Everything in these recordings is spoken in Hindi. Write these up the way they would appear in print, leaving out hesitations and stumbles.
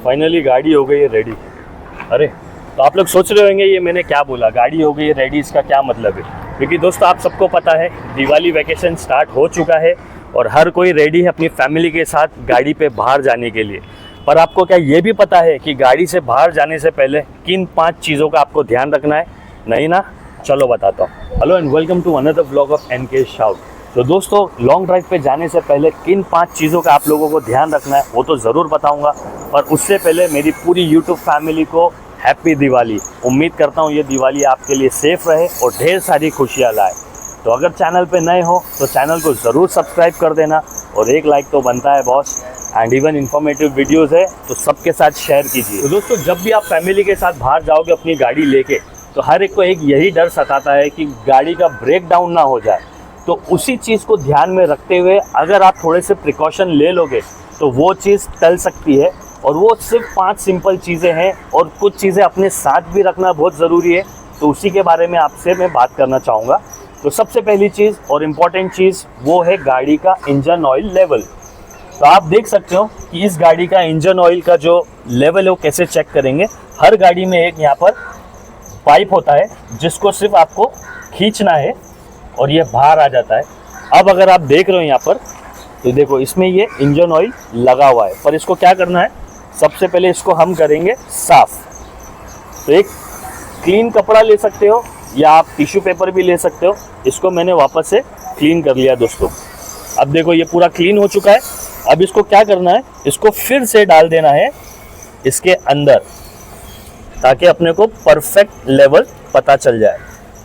फाइनली गाड़ी हो गई है रेडी। अरे तो आप लोग सोच रहे होंगे ये मैंने क्या बोला, गाड़ी हो गई है रेडी, इसका क्या मतलब है? क्योंकि दोस्तों आप सबको पता है दिवाली वैकेशन स्टार्ट हो चुका है और हर कोई रेडी है अपनी फैमिली के साथ गाड़ी पे बाहर जाने के लिए। पर आपको क्या ये भी पता है कि गाड़ी से बाहर जाने से पहले किन 5 चीज़ों का आपको ध्यान रखना है? नहीं ना, चलो बताता हूँ। Hello and welcome to another vlog of NK shout. तो दोस्तों लॉन्ग ड्राइव पे जाने से पहले किन 5 चीज़ों का आप लोगों को ध्यान रखना है वो तो ज़रूर बताऊंगा, पर उससे पहले मेरी पूरी YouTube फैमिली को हैप्पी दिवाली। उम्मीद करता हूँ ये दिवाली आपके लिए सेफ रहे और ढेर सारी खुशियाँ लाए। तो अगर चैनल पे नए हो तो चैनल को ज़रूर सब्सक्राइब कर देना और एक लाइक तो बनता है boss. And even informative videos है तो सबके साथ शेयर कीजिए। तो दोस्तों जब भी आप फैमिली के साथ बाहर जाओगे अपनी गाड़ी लेके, तो हर एक को एक यही डर सताता है कि गाड़ी का ब्रेक डाउन ना हो जाए। तो उसी चीज़ को ध्यान में रखते हुए अगर आप थोड़े से प्रिकॉशन ले लोगे तो वो चीज़ टल सकती है। और वो सिर्फ 5 सिंपल चीज़ें हैं और कुछ चीज़ें अपने साथ भी रखना बहुत ज़रूरी है। तो उसी के बारे में आपसे मैं बात करना चाहूँगा। तो सबसे पहली चीज़ और इम्पॉर्टेंट चीज़ वो है गाड़ी का इंजन ऑयल लेवल। तो आप देख सकते हो कि इस गाड़ी का इंजन ऑयल का जो लेवल है वो कैसे चेक करेंगे। हर गाड़ी में एक यहाँ पर पाइप होता है जिसको सिर्फ आपको खींचना है और ये बाहर आ जाता है। अब अगर आप देख रहे हो यहाँ पर तो देखो इसमें ये इंजन ऑयल लगा हुआ है, पर इसको क्या करना है, सबसे पहले इसको हम करेंगे साफ। तो एक क्लीन कपड़ा ले सकते हो या आप टिश्यू पेपर भी ले सकते हो। इसको मैंने वापस से क्लीन कर लिया दोस्तों। अब देखो ये पूरा क्लीन हो चुका है। अब इसको क्या करना है, इसको फिर से डाल देना है इसके अंदर ताकि अपने को परफेक्ट लेवल पता चल जाए।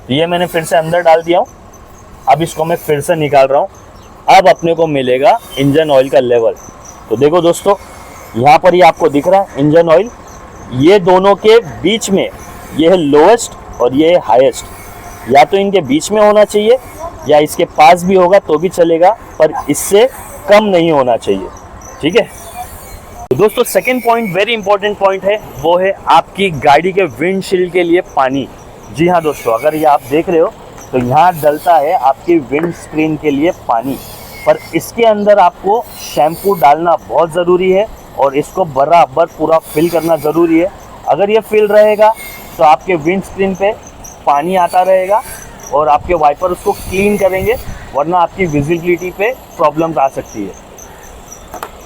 तो ये मैंने फिर से अंदर डाल दिया हूँ। अब इसको मैं फिर से निकाल रहा हूँ। अब अपने को मिलेगा इंजन ऑयल का लेवल। तो देखो दोस्तों यहाँ पर ये आपको दिख रहा है इंजन ऑयल, ये दोनों के बीच में ये है लोएस्ट और ये है हाईएस्ट। या तो इनके बीच में होना चाहिए या इसके पास भी होगा तो भी चलेगा, पर इससे कम नहीं होना चाहिए। ठीक है। तो दोस्तों second point very important point है, वो है आपकी गाड़ी के विंडशील्ड के लिए पानी। जी हाँ दोस्तों, अगर ये आप देख रहे हो तो यहाँ डलता है आपकी विंड स्क्रीन के लिए पानी, पर इसके अंदर आपको शैम्पू डालना बहुत ज़रूरी है और इसको बराबर पूरा फिल करना ज़रूरी है। अगर ये फिल रहेगा तो आपके विंड स्क्रीन पे पानी आता रहेगा और आपके वाइपर उसको क्लीन करेंगे, वरना आपकी विजिबिलिटी पे प्रॉब्लम्स आ सकती है।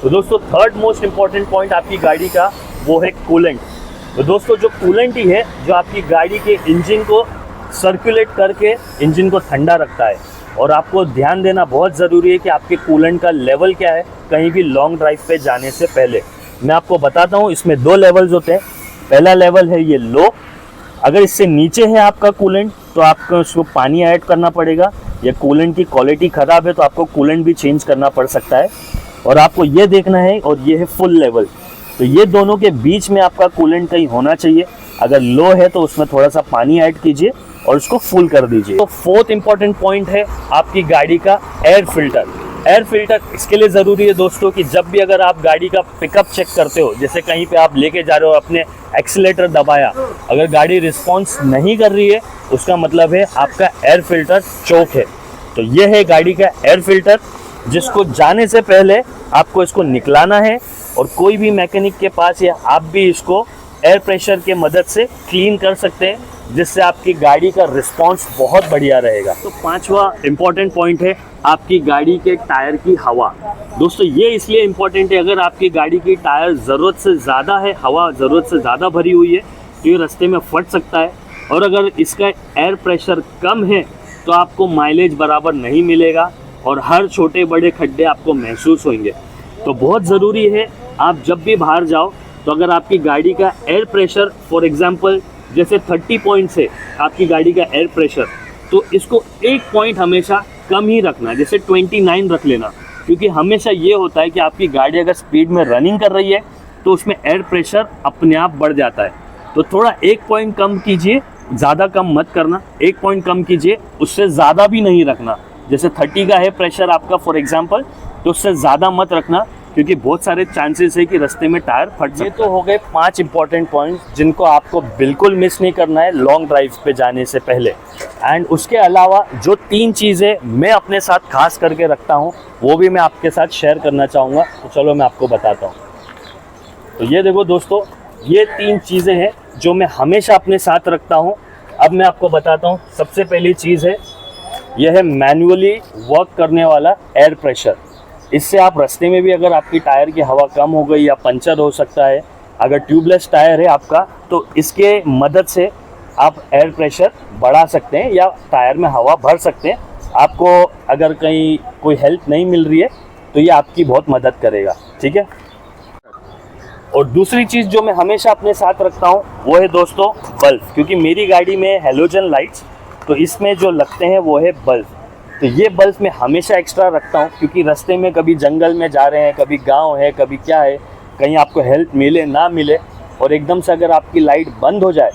तो दोस्तों थर्ड मोस्ट इम्पॉर्टेंट पॉइंट आपकी गाड़ी का वो है कूलेंट। तो दोस्तों जो कूलेंट ही है जो आपकी गाड़ी के इंजन को सर्कुलेट करके इंजन को ठंडा रखता है। और आपको ध्यान देना बहुत ज़रूरी है कि आपके कूलेंट का लेवल क्या है कहीं भी लॉन्ग ड्राइव पे जाने से पहले। मैं आपको बताता हूँ, इसमें 2 लेवल्स होते हैं। पहला लेवल है ये लो। अगर इससे नीचे है आपका कूलेंट तो आपको उसको पानी ऐड करना पड़ेगा, या कूलेंट की क्वालिटी ख़राब है तो आपको कूलेंट भी चेंज करना पड़ सकता है। और आपको ये देखना है, और ये है फुल लेवल। तो ये दोनों के बीच में आपका कूलेंट कहीं होना चाहिए। अगर लो है तो उसमें थोड़ा सा पानी ऐड कीजिए और उसको फुल कर दीजिए। तो फोर्थ इंपॉर्टेंट पॉइंट है आपकी गाड़ी का एयर फिल्टर। एयर फिल्टर इसके लिए ज़रूरी है दोस्तों कि जब भी अगर आप गाड़ी का पिकअप चेक करते हो, जैसे कहीं पे आप लेके जा रहे हो, अपने एक्सीलेटर दबाया, अगर गाड़ी रिस्पॉन्स नहीं कर रही है उसका मतलब है आपका एयर फिल्टर चोक है। तो ये है गाड़ी का एयर फिल्टर, जिसको जाने से पहले आपको इसको निकलाना है और कोई भी मैकेनिक के पास या आप भी इसको एयर प्रेशर के मदद से क्लीन कर सकते हैं, जिससे आपकी गाड़ी का रिस्पांस बहुत बढ़िया रहेगा। तो 5वां इम्पॉर्टेंट पॉइंट है आपकी गाड़ी के टायर की हवा। दोस्तों ये इसलिए इम्पॉर्टेंट है, अगर आपकी गाड़ी की टायर ज़रूरत से ज़्यादा है, हवा ज़रूरत से ज़्यादा भरी हुई है तो ये रास्ते में फट सकता है। और अगर इसका एयर प्रेशर कम है तो आपको माइलेज बराबर नहीं मिलेगा और हर छोटे बड़े खड्डे आपको महसूस होंगे। तो बहुत ज़रूरी है आप जब भी बाहर जाओ तो अगर आपकी गाड़ी का एयर प्रेशर फॉर एग्जांपल जैसे 30 पॉइंट्स है आपकी गाड़ी का एयर प्रेशर, तो इसको 1 पॉइंट हमेशा कम ही रखना, जैसे 29 रख लेना। क्योंकि हमेशा ये होता है कि आपकी गाड़ी अगर स्पीड में रनिंग कर रही है तो उसमें एयर प्रेशर अपने आप बढ़ जाता है। तो थोड़ा 1 पॉइंट कम कीजिए, ज़्यादा कम मत करना, 1 पॉइंट कम कीजिए, उससे ज़्यादा भी नहीं रखना। जैसे 30 का है प्रेशर आपका फॉर एग्जांपल, तो उससे ज़्यादा मत रखना क्योंकि बहुत सारे चांसेस है कि रास्ते में टायर फट सकते हैं। ये तो हो गए 5 इंपॉर्टेंट पॉइंट्स जिनको आपको बिल्कुल मिस नहीं करना है लॉन्ग ड्राइव पे जाने से पहले। एंड उसके अलावा जो 3 चीज़ें मैं अपने साथ खास करके रखता हूँ वो भी मैं आपके साथ शेयर करना चाहूँगा। तो चलो मैं आपको बताता हूँ। तो ये देखो दोस्तों, ये 3 चीज़ें हैं जो मैं हमेशा अपने साथ रखता हूँ। अब मैं आपको बताता हूँ। सबसे पहली चीज़ है, यह है मैन्युअली वर्क करने वाला एयर प्रेशर। इससे आप रास्ते में भी अगर आपकी टायर की हवा कम हो गई या पंचर हो सकता है, अगर ट्यूबलेस टायर है आपका, तो इसके मदद से आप एयर प्रेशर बढ़ा सकते हैं या टायर में हवा भर सकते हैं। आपको अगर कहीं कोई हेल्प नहीं मिल रही है तो ये आपकी बहुत मदद करेगा, ठीक है। और दूसरी चीज़ जो मैं हमेशा अपने साथ रखता हूँ वो है दोस्तों बल्ब, क्योंकि मेरी गाड़ी में हैलोजन लाइट्स, तो इसमें जो लगते हैं वो है बल्ब। तो ये बल्ब मैं हमेशा एक्स्ट्रा रखता हूँ, क्योंकि रास्ते में कभी जंगल में जा रहे हैं, कभी गांव है, कभी क्या है, कहीं आपको हेल्प मिले ना मिले और एकदम से अगर आपकी लाइट बंद हो जाए,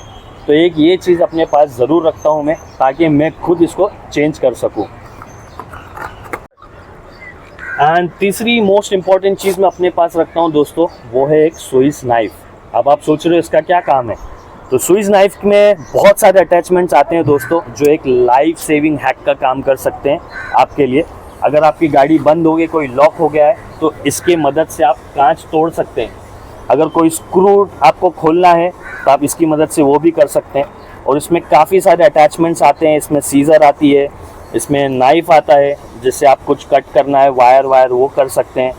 तो एक ये चीज़ अपने पास ज़रूर रखता हूँ मैं, ताकि मैं खुद इसको चेंज कर सकूँ। एंड तीसरी मोस्ट इम्पॉर्टेंट चीज़ मैं अपने पास रखता हूँ दोस्तों, वो है एक स्विस नाइफ। अब आप सोच रहे हो इसका क्या काम है। तो स्विस नाइफ में बहुत सारे अटैचमेंट्स आते हैं दोस्तों, जो एक लाइफ सेविंग हैक का काम कर सकते हैं आपके लिए। अगर आपकी गाड़ी बंद हो गई, कोई लॉक हो गया है, तो इसके मदद से आप कांच तोड़ सकते हैं। अगर कोई स्क्रू आपको खोलना है तो आप इसकी मदद से वो भी कर सकते हैं। और इसमें काफ़ी सारे अटैचमेंट्स आते हैं। इसमें सीज़र आती है, इसमें नाइफ आता है, जिससे आप कुछ कट करना है, वायर वो कर सकते हैं।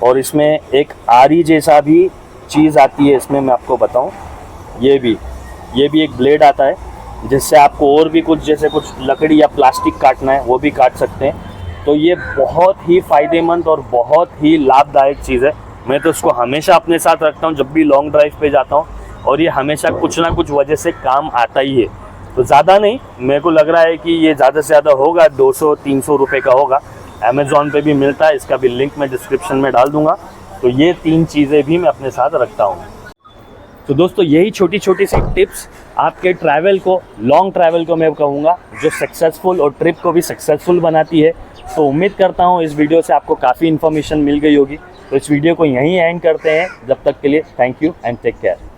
और इसमें एक आरी जैसा भी चीज़ आती है, इसमें मैं आपको बताऊं, ये भी एक ब्लेड आता है, जिससे आपको और भी कुछ, जैसे कुछ लकड़ी या प्लास्टिक काटना है, वो भी काट सकते हैं। तो ये बहुत ही फ़ायदेमंद और बहुत ही लाभदायक चीज़ है। मैं तो इसको हमेशा अपने साथ रखता हूँ जब भी लॉन्ग ड्राइव पे जाता हूँ, और ये हमेशा कुछ ना कुछ वजह से काम आता ही है। तो ज़्यादा नहीं, मेरे को लग रहा है कि ये ज़्यादा से ज़्यादा होगा 200-300 रुपये का होगा। अमेज़ॉन पे भी मिलता है, इसका भी लिंक मैं डिस्क्रिप्शन में डाल दूँगा। तो ये 3 चीज़ें भी मैं अपने साथ रखता हूँ। तो दोस्तों, यही छोटी छोटी सी टिप्स आपके ट्रैवल को, लॉन्ग ट्रैवल को मैं कहूँगा, जो सक्सेसफुल और ट्रिप को भी सक्सेसफुल बनाती है। तो उम्मीद करता हूँ इस वीडियो से आपको काफ़ी इन्फॉर्मेशन मिल गई होगी। तो इस वीडियो को यहीं एंड करते हैं। जब तक के लिए thank you and take care.